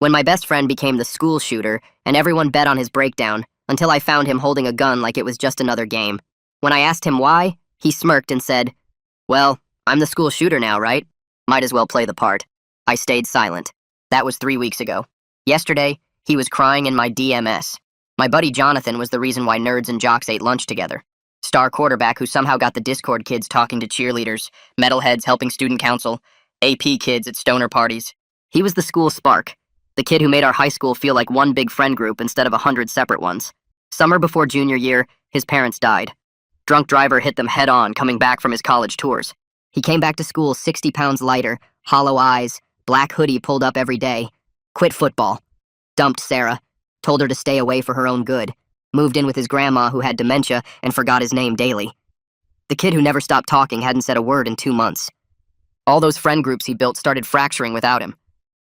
When my best friend became the school shooter, and everyone bet on his breakdown, until I found him holding a gun like it was just another game. When I asked him why, he smirked and said, "Well, I'm the school shooter now, right? Might as well play the part." I stayed silent. That was 3 weeks ago. Yesterday, he was crying in my DMS. My buddy Jonathan was the reason why nerds and jocks ate lunch together. Star quarterback who somehow got the Discord kids talking to cheerleaders, metalheads helping student council, AP kids at stoner parties. He was the school spark, the kid who made our high school feel like one big friend group instead of 100 separate ones. Summer before junior year, his parents died. Drunk driver hit them head on coming back from his college tours. He came back to school 60 pounds lighter, hollow eyes, black hoodie pulled up every day. Quit football. Dumped Sarah. Told her to stay away for her own good. Moved in with his grandma who had dementia and forgot his name daily. The kid who never stopped talking hadn't said a word in 2 months. All those friend groups he built started fracturing without him.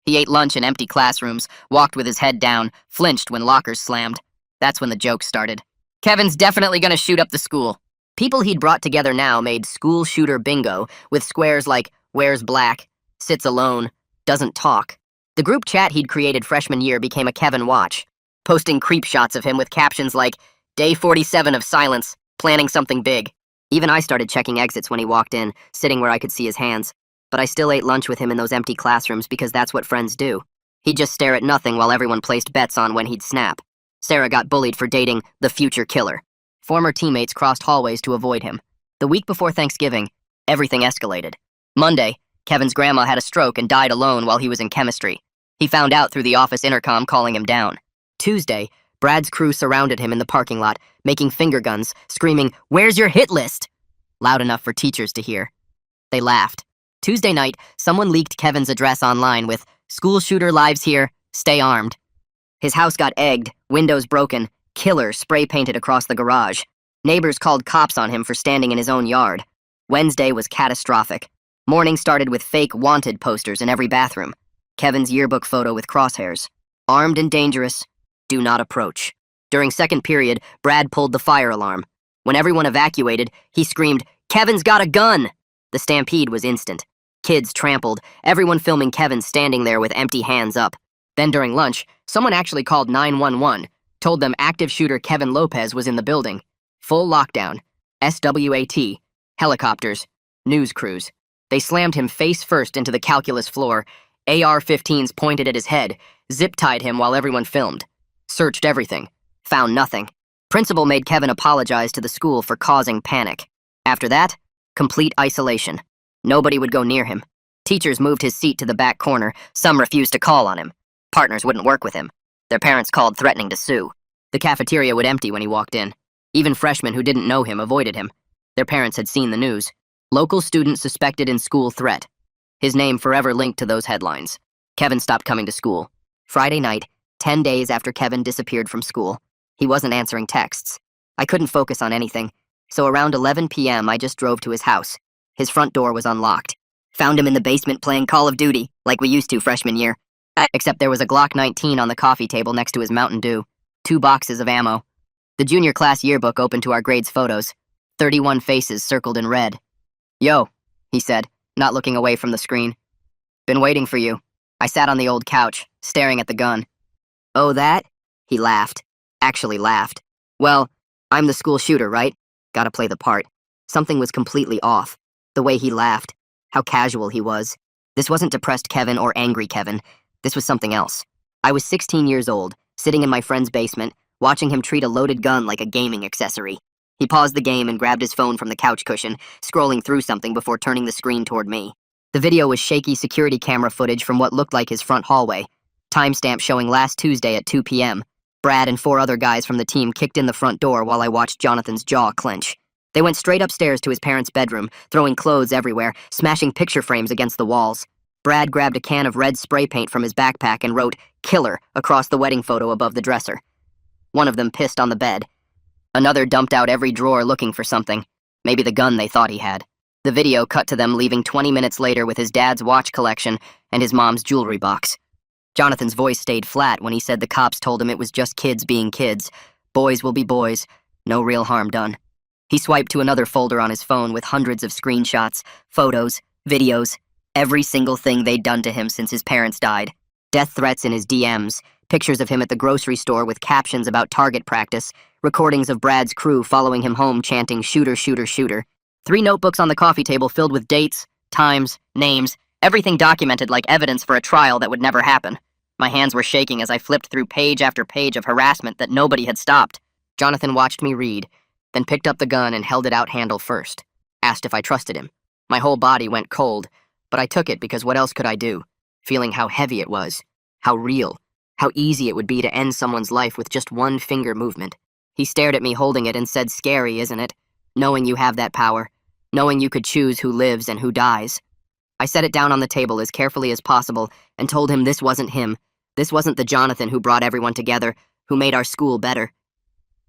He ate lunch in empty classrooms, walked with his head down, flinched when lockers slammed. That's when the jokes started. Kevin's definitely gonna shoot up the school. People he'd brought together now made school shooter bingo with squares like wears black, sits alone, doesn't talk. The group chat he'd created freshman year became a Kevin watch, posting creep shots of him with captions like, "Day 47 of silence, planning something big." Even I started checking exits when he walked in, sitting where I could see his hands. But I still ate lunch with him in those empty classrooms because that's what friends do. He'd just stare at nothing while everyone placed bets on when he'd snap. Sarah got bullied for dating the future killer. Former teammates crossed hallways to avoid him. The week before Thanksgiving, everything escalated. Monday, Kevin's grandma had a stroke and died alone while he was in chemistry. He found out through the office intercom calling him down. Tuesday, Brad's crew surrounded him in the parking lot, making finger guns, screaming, "Where's your hit list?" Loud enough for teachers to hear. They laughed. Tuesday night, someone leaked Kevin's address online with, "School shooter lives here, stay armed." His house got egged, windows broken, killer spray painted across the garage. Neighbors called cops on him for standing in his own yard. Wednesday was catastrophic. Morning started with fake wanted posters in every bathroom. Kevin's yearbook photo with crosshairs. Armed and dangerous, do not approach. During second period, Brad pulled the fire alarm. When everyone evacuated, he screamed, "Kevin's got a gun!" The stampede was instant. Kids trampled, everyone filming Kevin standing there with empty hands up. Then during lunch, someone actually called 911, told them active shooter Kevin Lopez was in the building. Full lockdown. SWAT. Helicopters. News crews. They slammed him face first into the calculus floor. AR-15s pointed at his head, zip-tied him while everyone filmed. Searched everything. Found nothing. Principal made Kevin apologize to the school for causing panic. After that, complete isolation. Nobody would go near him. Teachers moved his seat to the back corner. Some refused to call on him. Partners wouldn't work with him. Their parents called threatening to sue. The cafeteria would empty when he walked in. Even freshmen who didn't know him avoided him. Their parents had seen the news. Local student suspected in school threat. His name forever linked to those headlines. Kevin stopped coming to school. Friday night, 10 days after Kevin disappeared from school. He wasn't answering texts. I couldn't focus on anything. So around 11 p.m. I just drove to his house. His front door was unlocked. Found him in the basement playing Call of Duty, like we used to freshman year. Except there was a Glock 19 on the coffee table next to his Mountain Dew. 2 boxes of ammo. The junior class yearbook opened to our grades photos. 31 faces circled in red. "Yo," he said, not looking away from the screen. "Been waiting for you." I sat on the old couch, staring at the gun. "Oh, that?" He laughed. Actually laughed. "Well, I'm the school shooter, right? Gotta play the part." Something was completely off. The way he laughed. How casual he was. This wasn't depressed Kevin or angry Kevin. This was something else. I was 16 years old, sitting in my friend's basement, watching him treat a loaded gun like a gaming accessory. He paused the game and grabbed his phone from the couch cushion, scrolling through something before turning the screen toward me. The video was shaky security camera footage from what looked like his front hallway. Timestamp showing last Tuesday at 2 p.m. Brad and 4 other guys from the team kicked in the front door while I watched Jonathan's jaw clench. They went straight upstairs to his parents' bedroom, throwing clothes everywhere, smashing picture frames against the walls. Brad grabbed a can of red spray paint from his backpack and wrote, "Killer," across the wedding photo above the dresser. One of them pissed on the bed. Another dumped out every drawer looking for something. Maybe the gun they thought he had. The video cut to them leaving 20 minutes later with his dad's watch collection and his mom's jewelry box. Jonathan's voice stayed flat when he said the cops told him it was just kids being kids. Boys will be boys. No real harm done. He swiped to another folder on his phone with hundreds of screenshots, photos, videos, every single thing they'd done to him since his parents died. Death threats in his DMs, pictures of him at the grocery store with captions about target practice, recordings of Brad's crew following him home chanting shooter, shooter, shooter. 3 notebooks on the coffee table filled with dates, times, names, everything documented like evidence for a trial that would never happen. My hands were shaking as I flipped through page after page of harassment that nobody had stopped. Jonathan watched me read, then picked up the gun and held it out handle first. Asked if I trusted him. My whole body went cold, but I took it because what else could I do? Feeling how heavy it was, how real, how easy it would be to end someone's life with just one finger movement. He stared at me holding it and said, "Scary, isn't it? Knowing you have that power, knowing you could choose who lives and who dies." I set it down on the table as carefully as possible and told him this wasn't him. This wasn't the Jonathan who brought everyone together, who made our school better.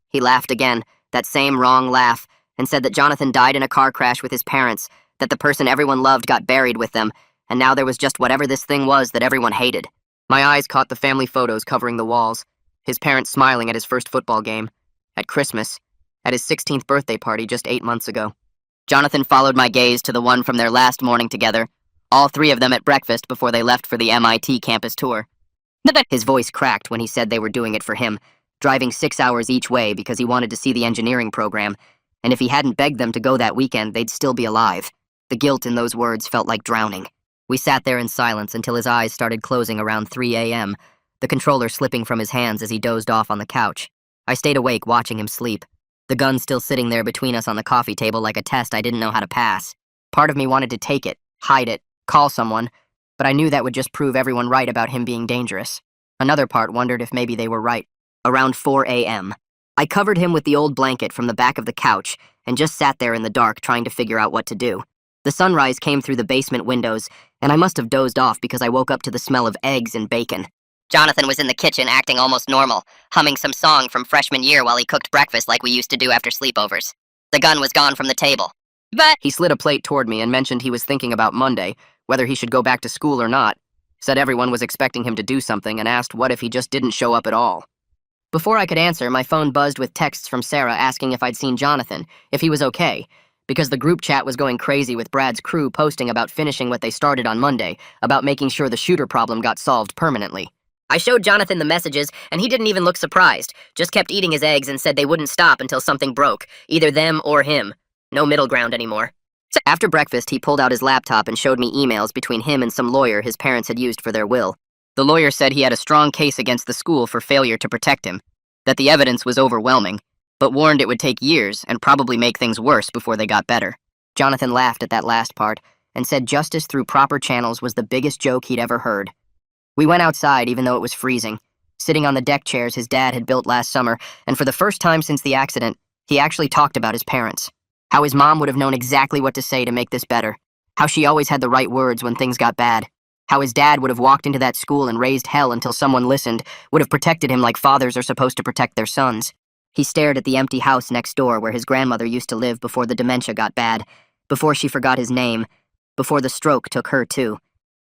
He laughed again, that same wrong laugh, and said that Jonathan died in a car crash with his parents, that the person everyone loved got buried with them, and now there was just whatever this thing was that everyone hated. My eyes caught the family photos covering the walls, his parents smiling at his first football game, at Christmas, at his 16th birthday party just 8 months ago. Jonathan followed my gaze to the one from their last morning together, all 3 of them at breakfast before they left for the MIT campus tour. His voice cracked when he said they were doing it for him, driving 6 hours each way because he wanted to see the engineering program, and if he hadn't begged them to go that weekend, they'd still be alive. The guilt in those words felt like drowning. We sat there in silence until his eyes started closing around 3 a.m., the controller slipping from his hands as he dozed off on the couch. I stayed awake watching him sleep, the gun still sitting there between us on the coffee table like a test I didn't know how to pass. Part of me wanted to take it, hide it, call someone, but I knew that would just prove everyone right about him being dangerous. Another part wondered if maybe they were right. Around 4 a.m., I covered him with the old blanket from the back of the couch and just sat there in the dark trying to figure out what to do. The sunrise came through the basement windows, and I must have dozed off because I woke up to the smell of eggs and bacon. Jonathan was in the kitchen acting almost normal, humming some song from freshman year while he cooked breakfast like we used to do after sleepovers. The gun was gone from the table. But he slid a plate toward me and mentioned he was thinking about Monday, whether he should go back to school or not, said everyone was expecting him to do something and asked what if he just didn't show up at all. Before I could answer, my phone buzzed with texts from Sarah asking if I'd seen Jonathan, if he was okay, because the group chat was going crazy with Brad's crew posting about finishing what they started on Monday, about making sure the shooter problem got solved permanently. I showed Jonathan the messages, and he didn't even look surprised, just kept eating his eggs and said they wouldn't stop until something broke, either them or him. No middle ground anymore. After breakfast, he pulled out his laptop and showed me emails between him and some lawyer his parents had used for their will. The lawyer said he had a strong case against the school for failure to protect him, that the evidence was overwhelming, but warned it would take years and probably make things worse before they got better. Jonathan laughed at that last part and said justice through proper channels was the biggest joke he'd ever heard. We went outside even though it was freezing, sitting on the deck chairs his dad had built last summer, and for the first time since the accident, he actually talked about his parents. How his mom would have known exactly what to say to make this better. How she always had the right words when things got bad. How his dad would have walked into that school and raised hell until someone listened, would have protected him like fathers are supposed to protect their sons. He stared at the empty house next door where his grandmother used to live before the dementia got bad, before she forgot his name, before the stroke took her too.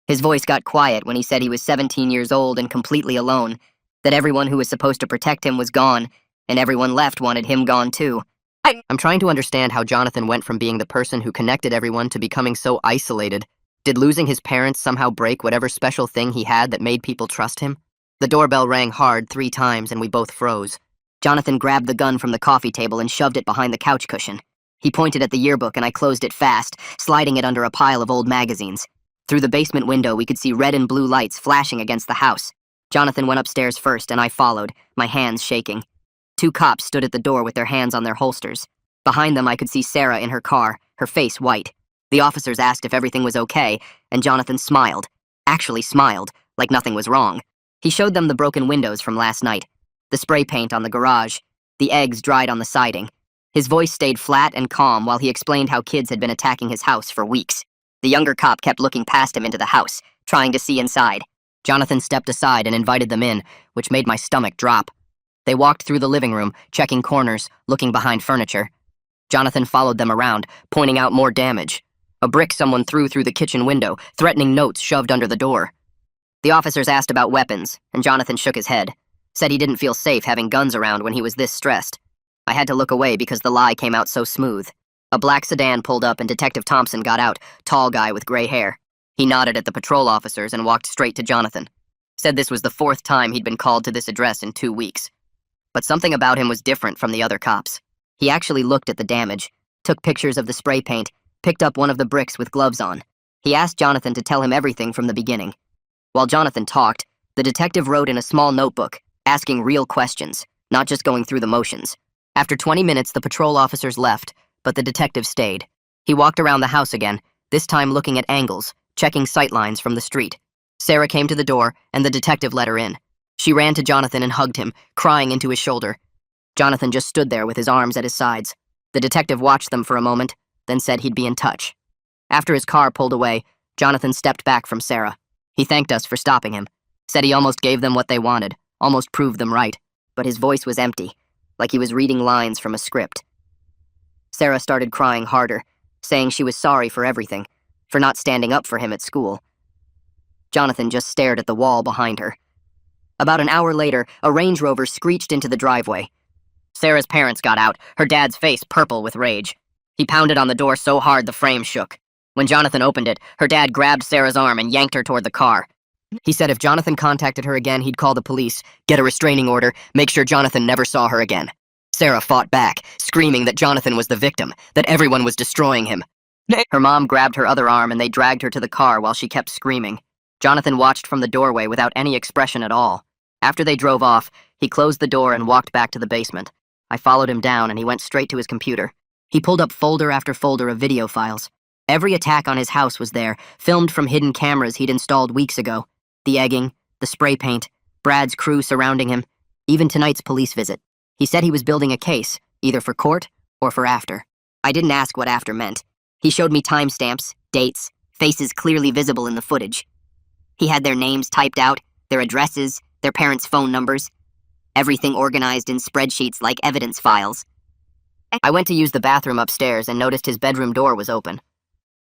His voice got quiet when he said he was 17 years old and completely alone, that everyone who was supposed to protect him was gone, and everyone left wanted him gone too. I'm trying to understand how Jonathan went from being the person who connected everyone to becoming so isolated. Did losing his parents somehow break whatever special thing he had that made people trust him? The doorbell rang hard 3 times and we both froze. Jonathan grabbed the gun from the coffee table and shoved it behind the couch cushion. He pointed at the yearbook and I closed it fast, sliding it under a pile of old magazines. Through the basement window, we could see red and blue lights flashing against the house. Jonathan went upstairs first and I followed, my hands shaking. 2 cops stood at the door with their hands on their holsters. Behind them, I could see Sarah in her car, her face white. The officers asked if everything was okay, and Jonathan smiled. Actually smiled, like nothing was wrong. He showed them the broken windows from last night, the spray paint on the garage, the eggs dried on the siding. His voice stayed flat and calm while he explained how kids had been attacking his house for weeks. The younger cop kept looking past him into the house, trying to see inside. Jonathan stepped aside and invited them in, which made my stomach drop. They walked through the living room, checking corners, looking behind furniture. Jonathan followed them around, pointing out more damage. A brick someone threw through the kitchen window, threatening notes shoved under the door. The officers asked about weapons, and Jonathan shook his head, said he didn't feel safe having guns around when he was this stressed. I had to look away because the lie came out so smooth. A black sedan pulled up and Detective Thompson got out, tall guy with gray hair. He nodded at the patrol officers and walked straight to Jonathan. Said this was the fourth time he'd been called to this address in 2 weeks. But something about him was different from the other cops. He actually looked at the damage, took pictures of the spray paint, picked up one of the bricks with gloves on. He asked Jonathan to tell him everything from the beginning. While Jonathan talked, the detective wrote in a small notebook, asking real questions, not just going through the motions. After 20 minutes, the patrol officers left, but the detective stayed. He walked around the house again, this time looking at angles, checking sightlines from the street. Sarah came to the door, and the detective let her in. She ran to Jonathan and hugged him, crying into his shoulder. Jonathan just stood there with his arms at his sides. The detective watched them for a moment, then said he'd be in touch. After his car pulled away, Jonathan stepped back from Sarah. He thanked us for stopping him, said he almost gave them what they wanted, almost proved them right, but his voice was empty, like he was reading lines from a script. Sarah started crying harder, saying she was sorry for everything, for not standing up for him at school. Jonathan just stared at the wall behind her. About an hour later, a Range Rover screeched into the driveway. Sarah's parents got out, her dad's face purple with rage. He pounded on the door so hard the frame shook. When Jonathan opened it, her dad grabbed Sarah's arm and yanked her toward the car. He said if Jonathan contacted her again, he'd call the police, get a restraining order, make sure Jonathan never saw her again. Sarah fought back, screaming that Jonathan was the victim, that everyone was destroying him. Her mom grabbed her other arm and they dragged her to the car while she kept screaming. Jonathan watched from the doorway without any expression at all. After they drove off, he closed the door and walked back to the basement. I followed him down and he went straight to his computer. He pulled up folder after folder of video files. Every attack on his house was there, filmed from hidden cameras he'd installed weeks ago. The egging, the spray paint, Brad's crew surrounding him, even tonight's police visit. He said he was building a case, either for court or for after. I didn't ask what after meant. He showed me timestamps, dates, faces clearly visible in the footage. He had their names typed out, their addresses, their parents' phone numbers, everything organized in spreadsheets like evidence files. I went to use the bathroom upstairs and noticed his bedroom door was open.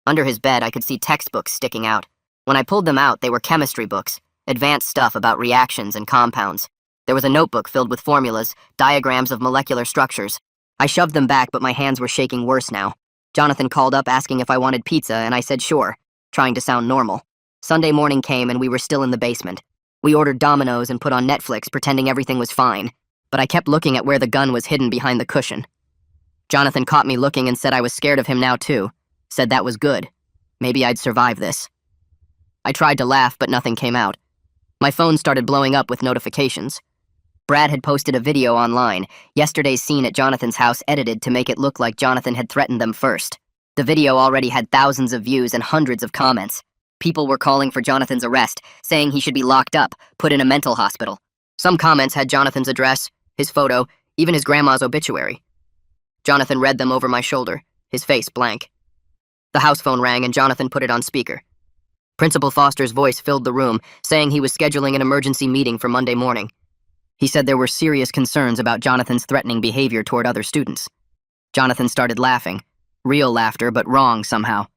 Under his bed, I could see textbooks sticking out. When I pulled them out, they were chemistry books, advanced stuff about reactions and compounds. There was a notebook filled with formulas, diagrams of molecular structures. I shoved them back, but my hands were shaking worse now. Jonathan called up asking if I wanted pizza, and I said sure, trying to sound normal. Sunday morning came and we were still in the basement. We ordered Domino's and put on Netflix, pretending everything was fine, but I kept looking at where the gun was hidden behind the cushion. Jonathan caught me looking and said I was scared of him now too. Said that was good. Maybe I'd survive this. I tried to laugh, but nothing came out. My phone started blowing up with notifications. Brad had posted a video online, yesterday's scene at Jonathan's house edited to make it look like Jonathan had threatened them first. The video already had thousands of views and hundreds of comments. People were calling for Jonathan's arrest, saying he should be locked up, put in a mental hospital. Some comments had Jonathan's address, his photo, even his grandma's obituary. Jonathan read them over my shoulder, his face blank. The house phone rang and Jonathan put it on speaker. Principal Foster's voice filled the room, saying he was scheduling an emergency meeting for Monday morning. He said there were serious concerns about Jonathan's threatening behavior toward other students. Jonathan started laughing. Real laughter, but wrong somehow.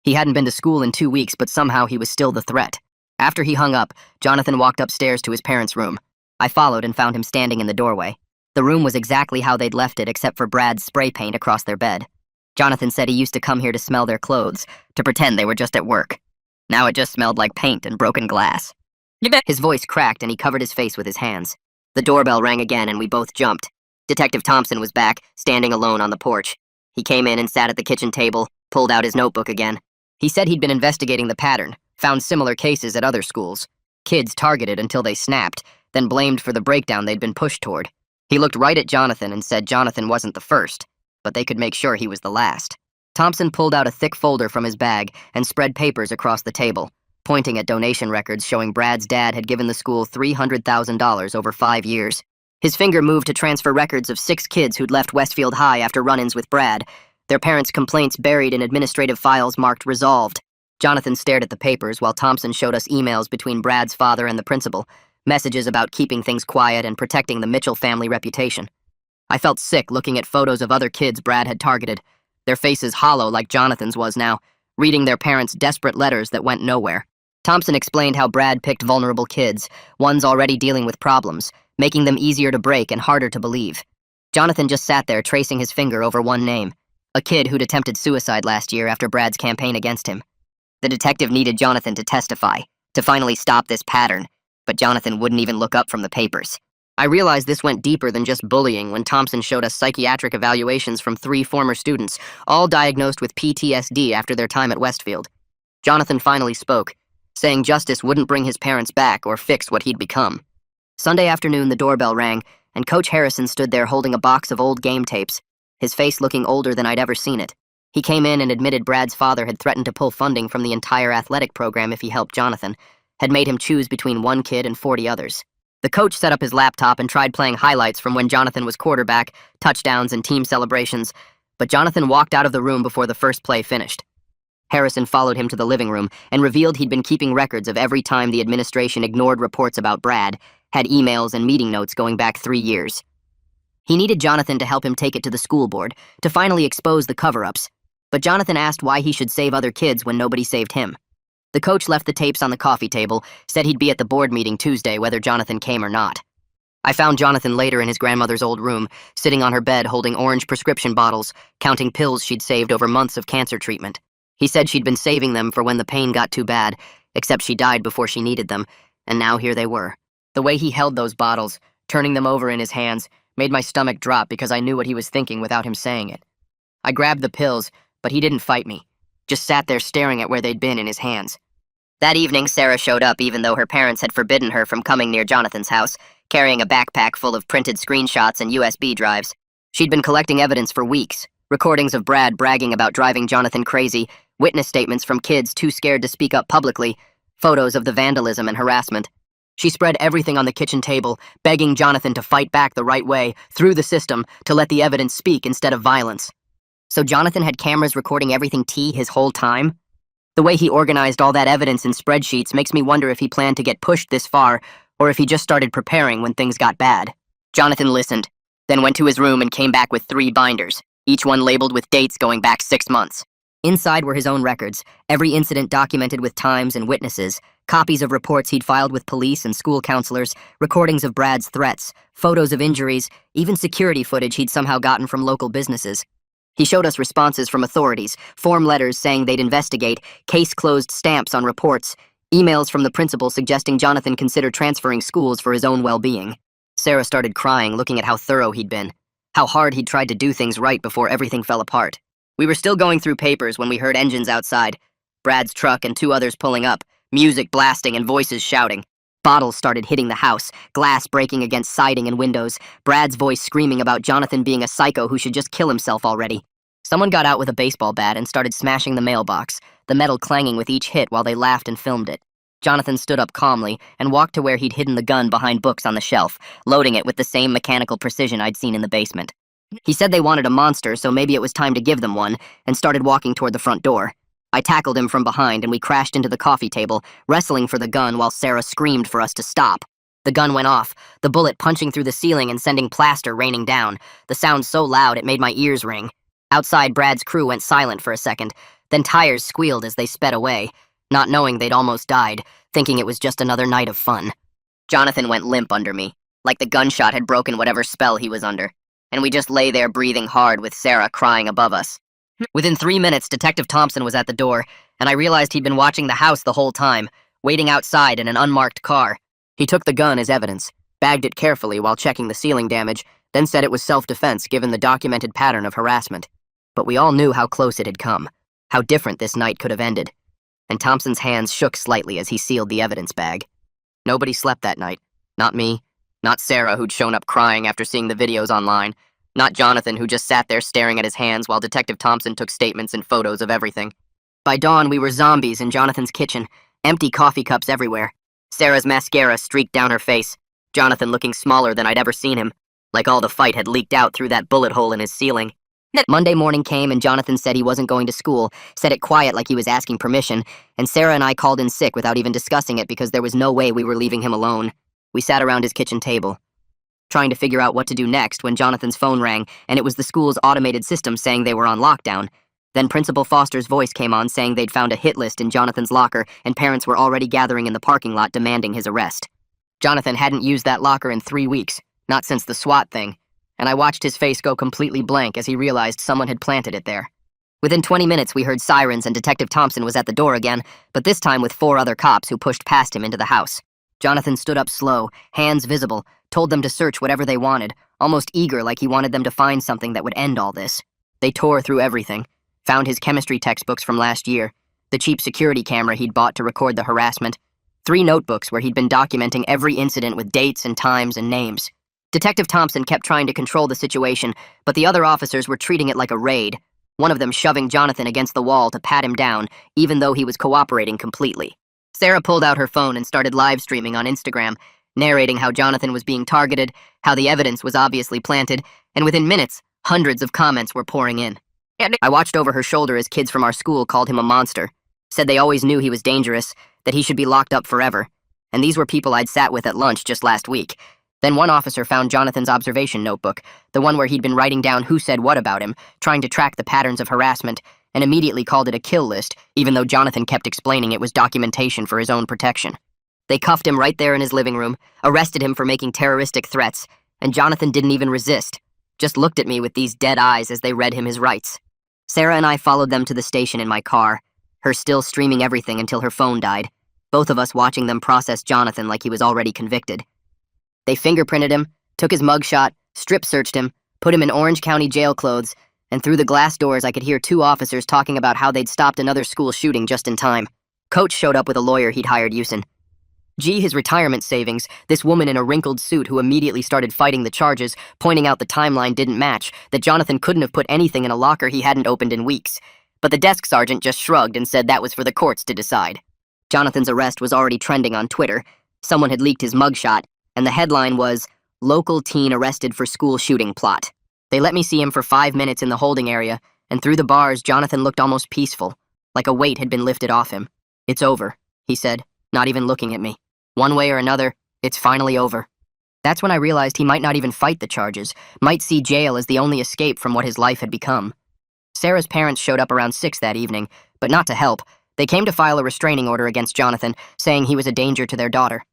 He hadn't been to school in 2 weeks, but somehow he was still the threat. After he hung up, Jonathan walked upstairs to his parents' room. I followed and found him standing in the doorway. The room was exactly how they'd left it, except for Brad's spray paint across their bed. Jonathan said he used to come here to smell their clothes, to pretend they were just at work. Now it just smelled like paint and broken glass. His voice cracked and he covered his face with his hands. The doorbell rang again and we both jumped. Detective Thompson was back, standing alone on the porch. He came in and sat at the kitchen table, pulled out his notebook again. He said he'd been investigating the pattern, found similar cases at other schools. Kids targeted until they snapped, then blamed for the breakdown they'd been pushed toward. He looked right at Jonathan and said Jonathan wasn't the first, but they could make sure he was the last. Thompson pulled out a thick folder from his bag and spread papers across the table, pointing at donation records showing Brad's dad had given the school $300,000 over 5 years. His finger moved to transfer records of 6 kids who'd left Westfield High after run-ins with Brad, their parents' complaints buried in administrative files marked resolved. Jonathan stared at the papers while Thompson showed us emails between Brad's father and the principal, messages about keeping things quiet and protecting the Mitchell family reputation. I felt sick looking at photos of other kids Brad had targeted, their faces hollow like Jonathan's was now, reading their parents' desperate letters that went nowhere. Thompson explained how Brad picked vulnerable kids, ones already dealing with problems, making them easier to break and harder to believe. Jonathan just sat there tracing his finger over one name, a kid who'd attempted suicide last year after Brad's campaign against him. The detective needed Jonathan to testify, to finally stop this pattern. but Jonathan wouldn't even look up from the papers. I realized this went deeper than just bullying when Thompson showed us psychiatric evaluations from 3 former students, all diagnosed with PTSD after their time at Westfield. Jonathan finally spoke, saying justice wouldn't bring his parents back or fix what he'd become. Sunday afternoon, the doorbell rang, and Coach Harrison stood there holding a box of old game tapes, his face looking older than I'd ever seen it. He came in and admitted Brad's father had threatened to pull funding from the entire athletic program if he helped Jonathan, had made him choose between one kid and 40 others. The coach set up his laptop and tried playing highlights from when Jonathan was quarterback, touchdowns, and team celebrations, but Jonathan walked out of the room before the first play finished. Harrison followed him to the living room and revealed he'd been keeping records of every time the administration ignored reports about Brad, had emails and meeting notes going back 3 years. He needed Jonathan to help him take it to the school board, to finally expose the cover-ups, but Jonathan asked why he should save other kids when nobody saved him. The coach left the tapes on the coffee table, said he'd be at the board meeting Tuesday whether Jonathan came or not. I found Jonathan later in his grandmother's old room, sitting on her bed holding orange prescription bottles, counting pills she'd saved over months of cancer treatment. He said she'd been saving them for when the pain got too bad, except she died before she needed them, and now here they were. The way he held those bottles, turning them over in his hands, made my stomach drop because I knew what he was thinking without him saying it. I grabbed the pills, but he didn't fight me, just sat there staring at where they'd been in his hands. That evening, Sarah showed up even though her parents had forbidden her from coming near Jonathan's house, carrying a backpack full of printed screenshots and USB drives. She'd been collecting evidence for weeks, recordings of Brad bragging about driving Jonathan crazy, witness statements from kids too scared to speak up publicly, photos of the vandalism and harassment. She spread everything on the kitchen table, begging Jonathan to fight back the right way, through the system, to let the evidence speak instead of violence. So Jonathan had cameras recording everything his whole time? The way he organized all that evidence in spreadsheets makes me wonder if he planned to get pushed this far, or if he just started preparing when things got bad. Jonathan listened, then went to his room and came back with 3 binders, each one labeled with dates going back 6 months. Inside were his own records, every incident documented with times and witnesses, copies of reports he'd filed with police and school counselors, recordings of Brad's threats, photos of injuries, even security footage he'd somehow gotten from local businesses. He showed us responses from authorities, form letters saying they'd investigate, case closed stamps on reports, emails from the principal suggesting Jonathan consider transferring schools for his own well-being. Sarah started crying, looking at how thorough he'd been, how hard he'd tried to do things right before everything fell apart. We were still going through papers when we heard engines outside, Brad's truck and 2 others pulling up, music blasting and voices shouting. Bottles started hitting the house, glass breaking against siding and windows, Brad's voice screaming about Jonathan being a psycho who should just kill himself already. Someone got out with a baseball bat and started smashing the mailbox, the metal clanging with each hit while they laughed and filmed it. Jonathan stood up calmly and walked to where he'd hidden the gun behind books on the shelf, loading it with the same mechanical precision I'd seen in the basement. He said they wanted a monster, so maybe it was time to give them one, and started walking toward the front door. I tackled him from behind and we crashed into the coffee table, wrestling for the gun while Sarah screamed for us to stop. The gun went off, the bullet punching through the ceiling and sending plaster raining down, the sound so loud it made my ears ring. Outside, Brad's crew went silent for a second, then tires squealed as they sped away, not knowing they'd almost died, thinking it was just another night of fun. Jonathan went limp under me, like the gunshot had broken whatever spell he was under, and we just lay there breathing hard with Sarah crying above us. Within 3 minutes, Detective Thompson was at the door, and I realized he'd been watching the house the whole time, waiting outside in an unmarked car. He took the gun as evidence, bagged it carefully while checking the ceiling damage, then said it was self-defense given the documented pattern of harassment. But we all knew how close it had come, how different this night could have ended, and Thompson's hands shook slightly as he sealed the evidence bag. Nobody slept that night. Not me, not Sarah, who'd shown up crying after seeing the videos online, not Jonathan, who just sat there staring at his hands while Detective Thompson took statements and photos of everything. By dawn, we were zombies in Jonathan's kitchen, empty coffee cups everywhere. Sarah's mascara streaked down her face, Jonathan looking smaller than I'd ever seen him, like all the fight had leaked out through that bullet hole in his ceiling. Monday morning came and Jonathan said he wasn't going to school, said it quiet like he was asking permission, and Sarah and I called in sick without even discussing it because there was no way we were leaving him alone. We sat around his kitchen table, trying to figure out what to do next when Jonathan's phone rang and it was the school's automated system saying they were on lockdown. Then Principal Foster's voice came on saying they'd found a hit list in Jonathan's locker and parents were already gathering in the parking lot demanding his arrest. Jonathan hadn't used that locker in 3 weeks, not since the SWAT thing, and I watched his face go completely blank as he realized someone had planted it there. Within 20 minutes, we heard sirens and Detective Thompson was at the door again, but this time with 4 other cops who pushed past him into the house. Jonathan stood up slow, hands visible, told them to search whatever they wanted, almost eager like he wanted them to find something that would end all this. They tore through everything, found his chemistry textbooks from last year, the cheap security camera he'd bought to record the harassment, 3 notebooks where he'd been documenting every incident with dates and times and names. Detective Thompson kept trying to control the situation, but the other officers were treating it like a raid, one of them shoving Jonathan against the wall to pat him down, even though he was cooperating completely. Sarah pulled out her phone and started live streaming on Instagram, narrating how Jonathan was being targeted, how the evidence was obviously planted, and within minutes, hundreds of comments were pouring in. I watched over her shoulder as kids from our school called him a monster, said they always knew he was dangerous, that he should be locked up forever. And these were people I'd sat with at lunch just last week. Then one officer found Jonathan's observation notebook, the one where he'd been writing down who said what about him, trying to track the patterns of harassment, and immediately called it a kill list, even though Jonathan kept explaining it was documentation for his own protection. They cuffed him right there in his living room, arrested him for making terroristic threats, and Jonathan didn't even resist, just looked at me with these dead eyes as they read him his rights. Sarah and I followed them to the station in my car, her still streaming everything until her phone died, both of us watching them process Jonathan like he was already convicted. They fingerprinted him, took his mugshot, strip-searched him, put him in Orange County jail clothes, and through the glass doors I could hear 2 officers talking about how they'd stopped another school shooting just in time. Coach showed up with a lawyer he'd hired Houston. His retirement savings, this woman in a wrinkled suit who immediately started fighting the charges, pointing out the timeline didn't match, that Jonathan couldn't have put anything in a locker he hadn't opened in weeks. But the desk sergeant just shrugged and said that was for the courts to decide. Jonathan's arrest was already trending on Twitter. Someone had leaked his mugshot, and the headline was, "Local teen arrested for school shooting plot." They let me see him for 5 minutes in the holding area, and through the bars, Jonathan looked almost peaceful, like a weight had been lifted off him. "It's over," he said, not even looking at me. "One way or another, it's finally over." That's when I realized he might not even fight the charges, might see jail as the only escape from what his life had become. Sarah's parents showed up around 6 that evening, but not to help. They came to file a restraining order against Jonathan, saying he was a danger to their daughter.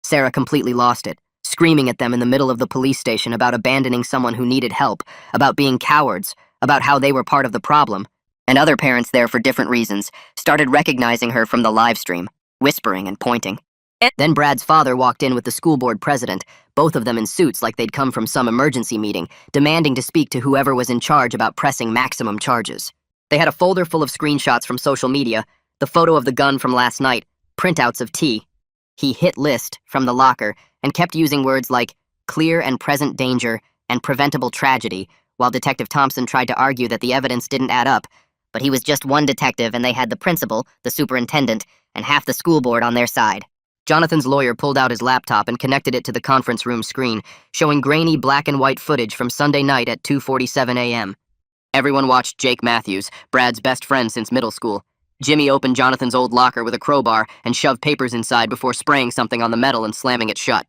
Sarah completely lost it, screaming at them in the middle of the police station about abandoning someone who needed help, about being cowards, about how they were part of the problem. And other parents there for different reasons started recognizing her from the live stream, whispering and pointing. Then Brad's father walked in with the school board president, both of them in suits like they'd come from some emergency meeting, demanding to speak to whoever was in charge about pressing maximum charges. They had a folder full of screenshots from social media, the photo of the gun from last night, printouts of T. He hit list from the locker and kept using words like clear and present danger and preventable tragedy, while Detective Thompson tried to argue that the evidence didn't add up, but he was just one detective and they had the principal, the superintendent, and half the school board on their side. Jonathan's lawyer pulled out his laptop and connected it to the conference room screen, showing grainy black and white footage from Sunday night at 2:47 a.m. Everyone watched Jake Matthews, Brad's best friend since middle school. Jimmy opened Jonathan's old locker with a crowbar and shoved papers inside before spraying something on the metal and slamming it shut.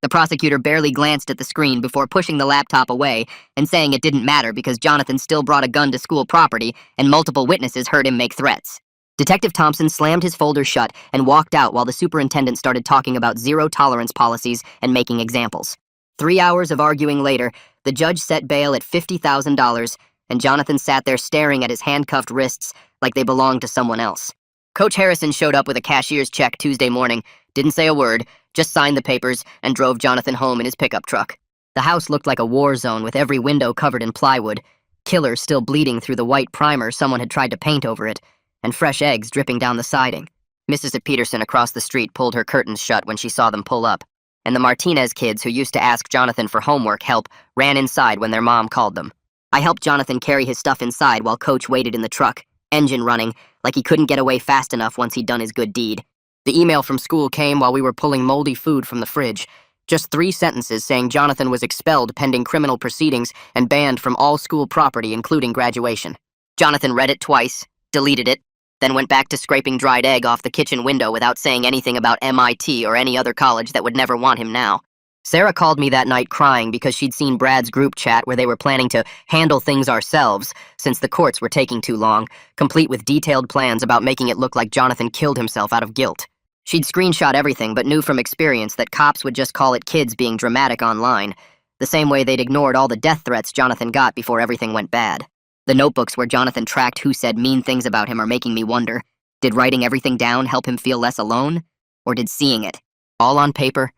The prosecutor barely glanced at the screen before pushing the laptop away and saying it didn't matter because Jonathan still brought a gun to school property and multiple witnesses heard him make threats. Detective Thompson slammed his folder shut and walked out while the superintendent started talking about zero-tolerance policies and making examples. 3 hours of arguing later, the judge set bail at $50,000, and Jonathan sat there staring at his handcuffed wrists like they belonged to someone else. Coach Harrison showed up with a cashier's check Tuesday morning, didn't say a word, just signed the papers, and drove Jonathan home in his pickup truck. The house looked like a war zone with every window covered in plywood, killer still bleeding through the white primer someone had tried to paint over it, and fresh eggs dripping down the siding. Mrs. Peterson across the street pulled her curtains shut when she saw them pull up, and the Martinez kids who used to ask Jonathan for homework help ran inside when their mom called them. I helped Jonathan carry his stuff inside while Coach waited in the truck, engine running, like he couldn't get away fast enough once he'd done his good deed. The email from school came while we were pulling moldy food from the fridge. Just 3 sentences saying Jonathan was expelled pending criminal proceedings and banned from all school property, including graduation. Jonathan read it twice, deleted it, then went back to scraping dried egg off the kitchen window without saying anything about MIT or any other college that would never want him now. Sarah called me that night crying because she'd seen Brad's group chat where they were planning to handle things ourselves since the courts were taking too long, complete with detailed plans about making it look like Jonathan killed himself out of guilt. She'd screenshot everything but knew from experience that cops would just call it kids being dramatic online, the same way they'd ignored all the death threats Jonathan got before everything went bad. The notebooks where Jonathan tracked who said mean things about him are making me wonder, did writing everything down help him feel less alone? Or did seeing it, All on paper,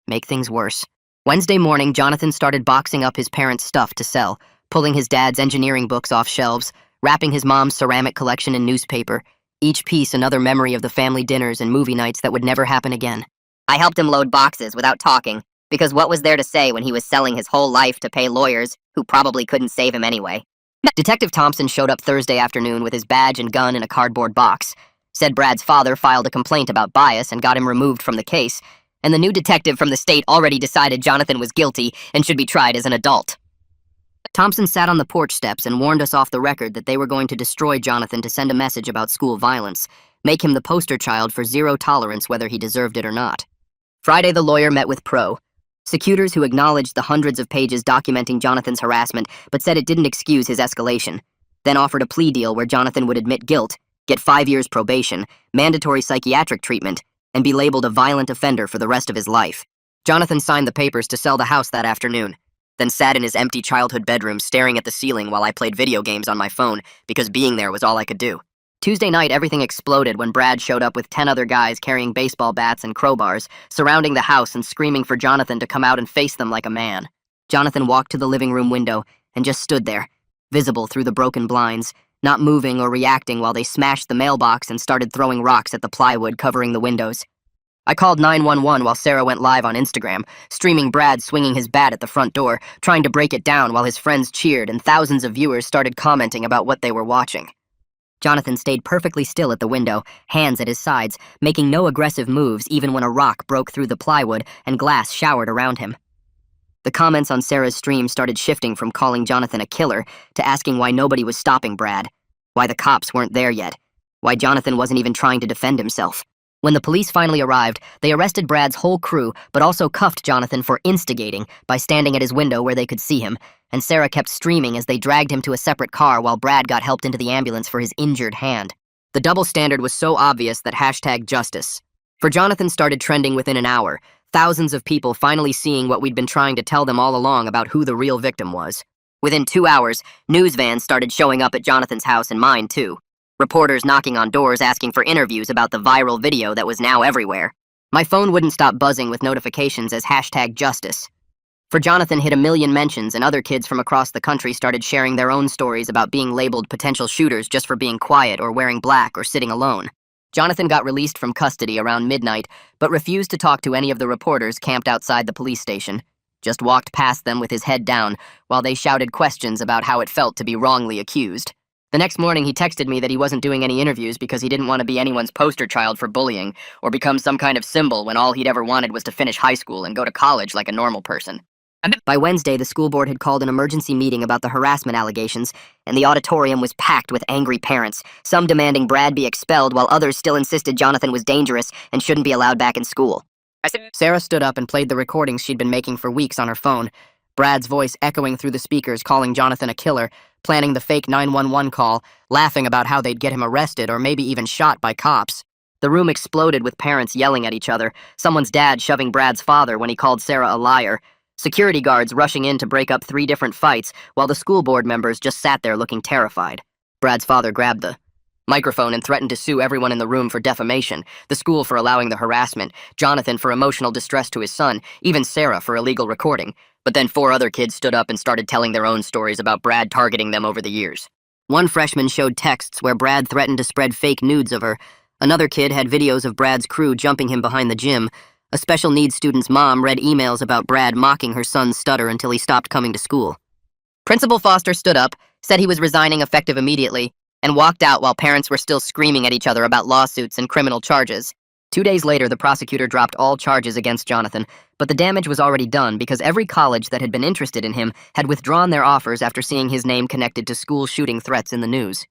make things worse. Wednesday morning, Jonathan started boxing up his parents' stuff to sell, pulling his dad's engineering books off shelves, wrapping his mom's ceramic collection in newspaper, each piece another memory of the family dinners and movie nights that would never happen again. I helped him load boxes without talking, because what was there to say when he was selling his whole life to pay lawyers who probably couldn't save him anyway? Detective Thompson showed up Thursday afternoon with his badge and gun in a cardboard box. Said Brad's father filed a complaint about bias and got him removed from the case, and the new detective from the state already decided Jonathan was guilty and should be tried as an adult. Thompson sat on the porch steps and warned us off the record that they were going to destroy Jonathan to send a message about school violence, make him the poster child for zero tolerance whether he deserved it or not. Friday, the lawyer met with Pro. Secutors who acknowledged the hundreds of pages documenting Jonathan's harassment, but said it didn't excuse his escalation. Then offered a plea deal where Jonathan would admit guilt, get 5 years probation, mandatory psychiatric treatment, and be labeled a violent offender for the rest of his life. Jonathan signed the papers to sell the house that afternoon, then sat in his empty childhood bedroom staring at the ceiling while I played video games on my phone because being there was all I could do. Tuesday night, everything exploded when Brad showed up with 10 other guys carrying baseball bats and crowbars, surrounding the house and screaming for Jonathan to come out and face them like a man. Jonathan walked to the living room window and just stood there, visible through the broken blinds, not moving or reacting while they smashed the mailbox and started throwing rocks at the plywood covering the windows. I called 911 while Sarah went live on Instagram, streaming Brad swinging his bat at the front door, trying to break it down while his friends cheered and thousands of viewers started commenting about what they were watching. Jonathan stayed perfectly still at the window, hands at his sides, making no aggressive moves even when a rock broke through the plywood and glass showered around him. The comments on Sarah's stream started shifting from calling Jonathan a killer to asking why nobody was stopping Brad, why the cops weren't there yet, why Jonathan wasn't even trying to defend himself. When the police finally arrived, they arrested Brad's whole crew, but also cuffed Jonathan for instigating by standing at his window where they could see him, and Sarah kept streaming as they dragged him to a separate car while Brad got helped into the ambulance for his injured hand. The double standard was so obvious that #justice for Jonathan started trending within an hour, thousands of people finally seeing what we'd been trying to tell them all along about who the real victim was. Within 2 hours, news vans started showing up at Jonathan's house and mine, too. Reporters knocking on doors asking for interviews about the viral video that was now everywhere. My phone wouldn't stop buzzing with notifications as #justice. For Jonathan hit 1 million mentions and other kids from across the country started sharing their own stories about being labeled potential shooters just for being quiet or wearing black or sitting alone. Jonathan got released from custody around midnight, but refused to talk to any of the reporters camped outside the police station. Just walked past them with his head down while they shouted questions about how it felt to be wrongly accused. The next morning, he texted me that he wasn't doing any interviews because he didn't want to be anyone's poster child for bullying or become some kind of symbol when all he'd ever wanted was to finish high school and go to college like a normal person. By Wednesday, the school board had called an emergency meeting about the harassment allegations, and the auditorium was packed with angry parents, some demanding Brad be expelled while others still insisted Jonathan was dangerous and shouldn't be allowed back in school. Sarah stood up and played the recordings she'd been making for weeks on her phone, Brad's voice echoing through the speakers calling Jonathan a killer, planning the fake 911 call, laughing about how they'd get him arrested or maybe even shot by cops. The room exploded with parents yelling at each other, someone's dad shoving Brad's father when he called Sarah a liar, security guards rushing in to break up 3 different fights while the school board members just sat there looking terrified. Brad's father grabbed the microphone and threatened to sue everyone in the room for defamation, the school for allowing the harassment, Jonathan for emotional distress to his son, even Sarah for illegal recording. But then 4 other kids stood up and started telling their own stories about Brad targeting them over the years. One freshman showed texts where Brad threatened to spread fake nudes of her. Another kid had videos of Brad's crew jumping him behind the gym. A special needs student's mom read emails about Brad mocking her son's stutter until he stopped coming to school. Principal Foster stood up, said he was resigning effective immediately, and walked out while parents were still screaming at each other about lawsuits and criminal charges. 2 days later, the prosecutor dropped all charges against Jonathan, but the damage was already done because every college that had been interested in him had withdrawn their offers after seeing his name connected to school shooting threats in the news.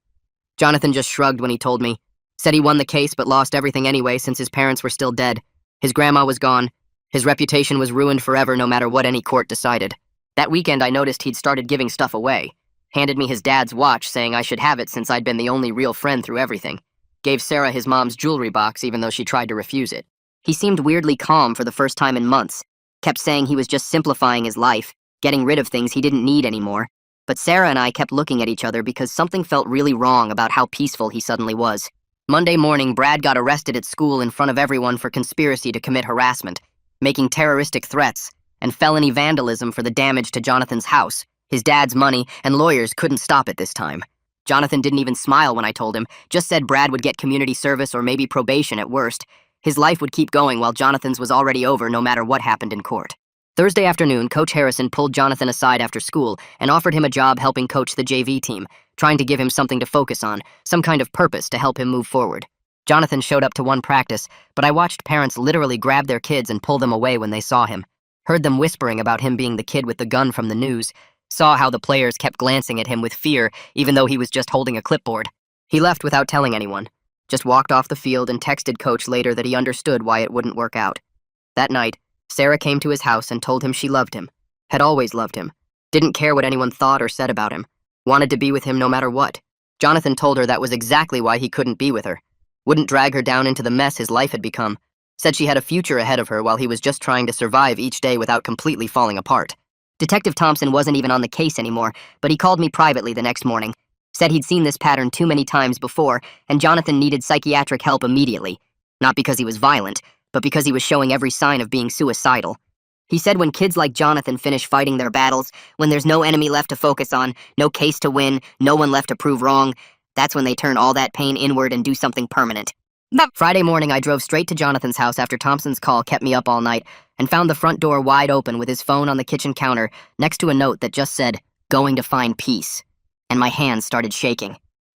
Jonathan just shrugged when he told me, said he won the case but lost everything anyway since his parents were still dead. His grandma was gone. His reputation was ruined forever no matter what any court decided. That weekend I noticed he'd started giving stuff away. Handed me his dad's watch saying I should have it since I'd been the only real friend through everything. Gave Sarah his mom's jewelry box even though she tried to refuse it. He seemed weirdly calm for the first time in months. Kept saying he was just simplifying his life, getting rid of things he didn't need anymore. But Sarah and I kept looking at each other because something felt really wrong about how peaceful he suddenly was. Monday morning, Brad got arrested at school in front of everyone for conspiracy to commit harassment, making terroristic threats, and felony vandalism for the damage to Jonathan's house. His dad's money and lawyers couldn't stop it this time. Jonathan didn't even smile when I told him, just said Brad would get community service or maybe probation at worst. His life would keep going while Jonathan's was already over no matter what happened in court. Thursday afternoon, Coach Harrison pulled Jonathan aside after school and offered him a job helping coach the JV team, trying to give him something to focus on, some kind of purpose to help him move forward. Jonathan showed up to one practice, but I watched parents literally grab their kids and pull them away when they saw him. Heard them whispering about him being the kid with the gun from the news. Saw how the players kept glancing at him with fear, even though he was just holding a clipboard. He left without telling anyone. Just walked off the field and texted Coach later that he understood why it wouldn't work out. That night, Sarah came to his house and told him she loved him, had always loved him, didn't care what anyone thought or said about him, wanted to be with him no matter what. Jonathan told her that was exactly why he couldn't be with her. Wouldn't drag her down into the mess his life had become. Said she had a future ahead of her while he was just trying to survive each day without completely falling apart. Detective Thompson wasn't even on the case anymore, but he called me privately the next morning. Said he'd seen this pattern too many times before, and Jonathan needed psychiatric help immediately. Not because he was violent, but because he was showing every sign of being suicidal. He said when kids like Jonathan finish fighting their battles, when there's no enemy left to focus on, no case to win, no one left to prove wrong, that's when they turn all that pain inward and do something permanent. Friday morning, I drove straight to Jonathan's house after Thompson's call kept me up all night and found the front door wide open with his phone on the kitchen counter next to a note that just said, "Going to find peace." And my hands started shaking.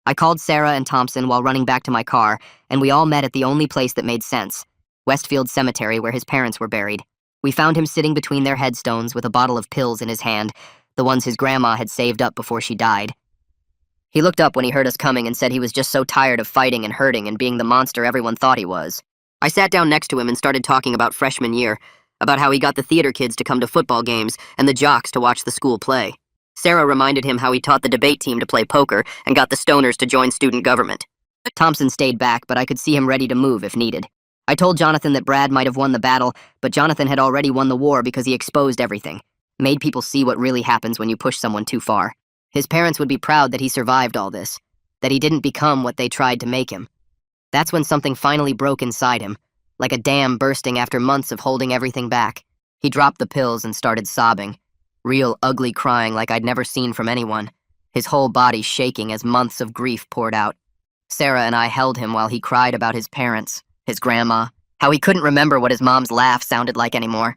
I called Sarah and Thompson while running back to my car, and we all met at the only place that made sense, Westfield Cemetery, where his parents were buried. We found him sitting between their headstones with a bottle of pills in his hand, the ones his grandma had saved up before she died. He looked up when he heard us coming and said he was just so tired of fighting and hurting and being the monster everyone thought he was. I sat down next to him and started talking about freshman year, about how he got the theater kids to come to football games and the jocks to watch the school play. Sarah reminded him how he taught the debate team to play poker and got the stoners to join student government. Thompson stayed back, but I could see him ready to move if needed. I told Jonathan that Brad might have won the battle, but Jonathan had already won the war because he exposed everything, made people see what really happens when you push someone too far. His parents would be proud that he survived all this, that he didn't become what they tried to make him. That's when something finally broke inside him, like a dam bursting after months of holding everything back. He dropped the pills and started sobbing, real ugly crying like I'd never seen from anyone, his whole body shaking as months of grief poured out. Sarah and I held him while he cried about his parents, his grandma, how he couldn't remember what his mom's laugh sounded like anymore.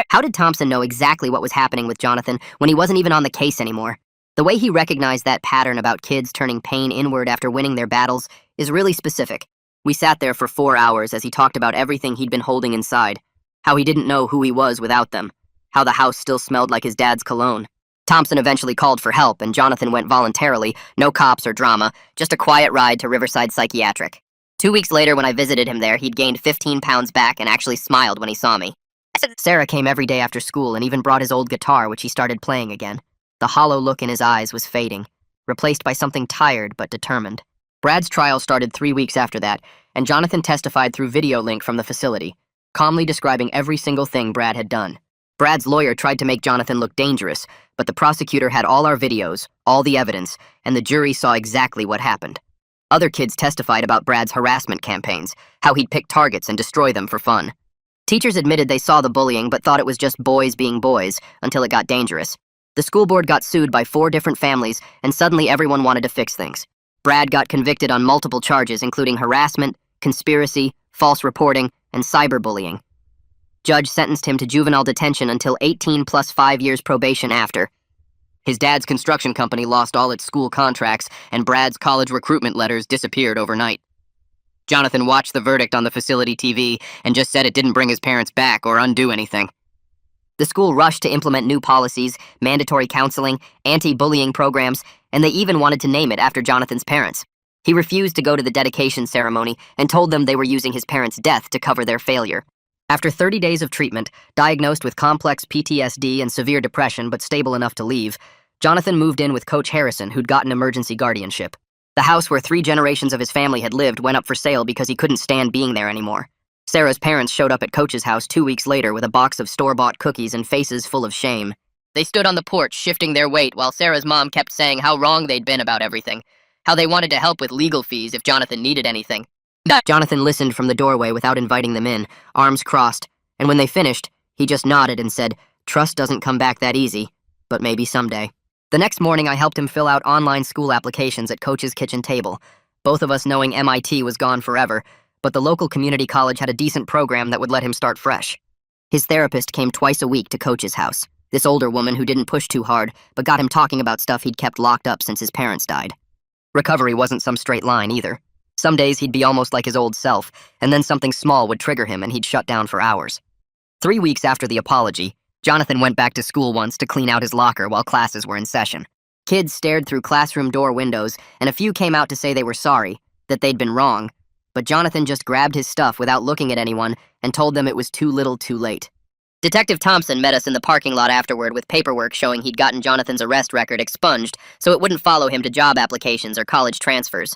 How did Thompson know exactly what was happening with Jonathan when he wasn't even on the case anymore? The way he recognized that pattern about kids turning pain inward after winning their battles is really specific. We sat there for 4 hours as he talked about everything he'd been holding inside, how he didn't know who he was without them, how the house still smelled like his dad's cologne. Thompson eventually called for help, and Jonathan went voluntarily, no cops or drama, just a quiet ride to Riverside Psychiatric. 2 weeks later, when I visited him there, he'd gained 15 pounds back and actually smiled when he saw me. Sarah came every day after school and even brought his old guitar, which he started playing again. The hollow look in his eyes was fading, replaced by something tired but determined. Brad's trial started 3 weeks after that, and Jonathan testified through video link from the facility, calmly describing every single thing Brad had done. Brad's lawyer tried to make Jonathan look dangerous, but the prosecutor had all our videos, all the evidence, and the jury saw exactly what happened. Other kids testified about Brad's harassment campaigns, how he'd pick targets and destroy them for fun. Teachers admitted they saw the bullying but thought it was just boys being boys until it got dangerous. The school board got sued by 4 different families, and suddenly everyone wanted to fix things. Brad got convicted on multiple charges, including harassment, conspiracy, false reporting, and cyberbullying. Judge sentenced him to juvenile detention until 18 plus 5 years probation after. His dad's construction company lost all its school contracts, and Brad's college recruitment letters disappeared overnight. Jonathan watched the verdict on the facility TV and just said it didn't bring his parents back or undo anything. The school rushed to implement new policies, mandatory counseling, anti-bullying programs, and they even wanted to name it after Jonathan's parents. He refused to go to the dedication ceremony and told them they were using his parents' death to cover their failure. After 30 days of treatment, diagnosed with complex PTSD and severe depression but stable enough to leave, Jonathan moved in with Coach Harrison, who'd gotten emergency guardianship. The house where 3 generations of his family had lived went up for sale because he couldn't stand being there anymore. Sarah's parents showed up at Coach's house 2 weeks later with a box of store-bought cookies and faces full of shame. They stood on the porch, shifting their weight, while Sarah's mom kept saying how wrong they'd been about everything. how they wanted to help with legal fees if Jonathan needed anything. Jonathan listened from the doorway without inviting them in, arms crossed, and when they finished, he just nodded and said, "Trust doesn't come back that easy, but maybe someday." The next morning, I helped him fill out online school applications at Coach's kitchen table, both of us knowing MIT was gone forever, but the local community college had a decent program that would let him start fresh. His therapist came twice a week to Coach's house, this older woman who didn't push too hard, but got him talking about stuff he'd kept locked up since his parents died. Recovery wasn't some straight line either. Some days he'd be almost like his old self, and then something small would trigger him and he'd shut down for hours. 3 weeks after the apology, Jonathan went back to school once to clean out his locker while classes were in session. Kids stared through classroom door windows, and a few came out to say they were sorry, that they'd been wrong, but Jonathan just grabbed his stuff without looking at anyone and told them it was too little too late. Detective Thompson met us in the parking lot afterward with paperwork showing he'd gotten Jonathan's arrest record expunged so it wouldn't follow him to job applications or college transfers.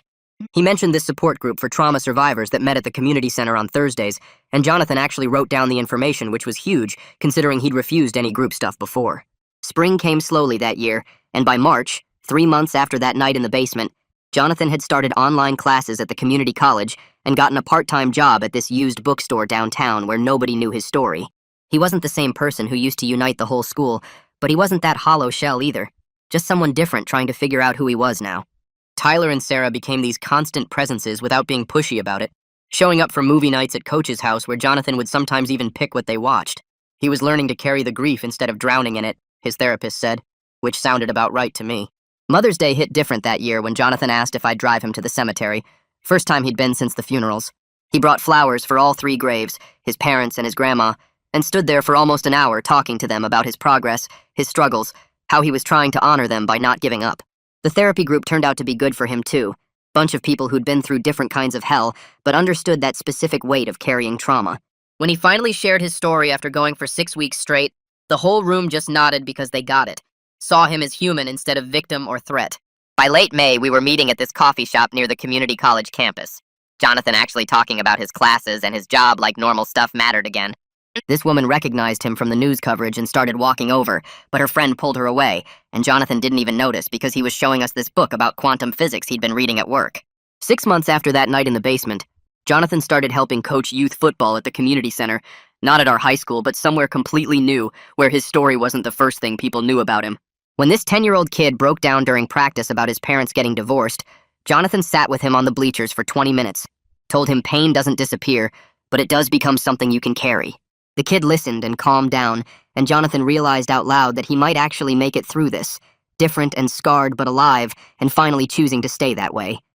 He mentioned this support group for trauma survivors that met at the community center on Thursdays, and Jonathan actually wrote down the information, which was huge, considering he'd refused any group stuff before. Spring came slowly that year, and by March, 3 months after that night in the basement, Jonathan had started online classes at the community college and gotten a part-time job at this used bookstore downtown where nobody knew his story. He wasn't the same person who used to unite the whole school, but he wasn't that hollow shell either, just someone different trying to figure out who he was now. Tyler and Sarah became these constant presences without being pushy about it, showing up for movie nights at Coach's house where Jonathan would sometimes even pick what they watched. He was learning to carry the grief instead of drowning in it, his therapist said, which sounded about right to me. Mother's Day hit different that year when Jonathan asked if I'd drive him to the cemetery, first time he'd been since the funerals. He brought flowers for all 3 graves, his parents and his grandma, and stood there for almost an hour talking to them about his progress, his struggles, how he was trying to honor them by not giving up. The therapy group turned out to be good for him too. Bunch of people who'd been through different kinds of hell, but understood that specific weight of carrying trauma. When he finally shared his story after going for 6 weeks straight, the whole room just nodded because they got it. Saw him as human instead of victim or threat. By late May, we were meeting at this coffee shop near the community college campus. Jonathan actually talking about his classes and his job like normal stuff mattered again. This woman recognized him from the news coverage and started walking over, but her friend pulled her away, and Jonathan didn't even notice because he was showing us this book about quantum physics he'd been reading at work. 6 months after that night in the basement, Jonathan started helping coach youth football at the community center, not at our high school, but somewhere completely new, where his story wasn't the first thing people knew about him. When this 10-year-old kid broke down during practice about his parents getting divorced, Jonathan sat with him on the bleachers for 20 minutes, told him pain doesn't disappear, but it does become something you can carry. The kid listened and calmed down, and Jonathan realized out loud that he might actually make it through this, different and scarred but alive, and finally choosing to stay that way.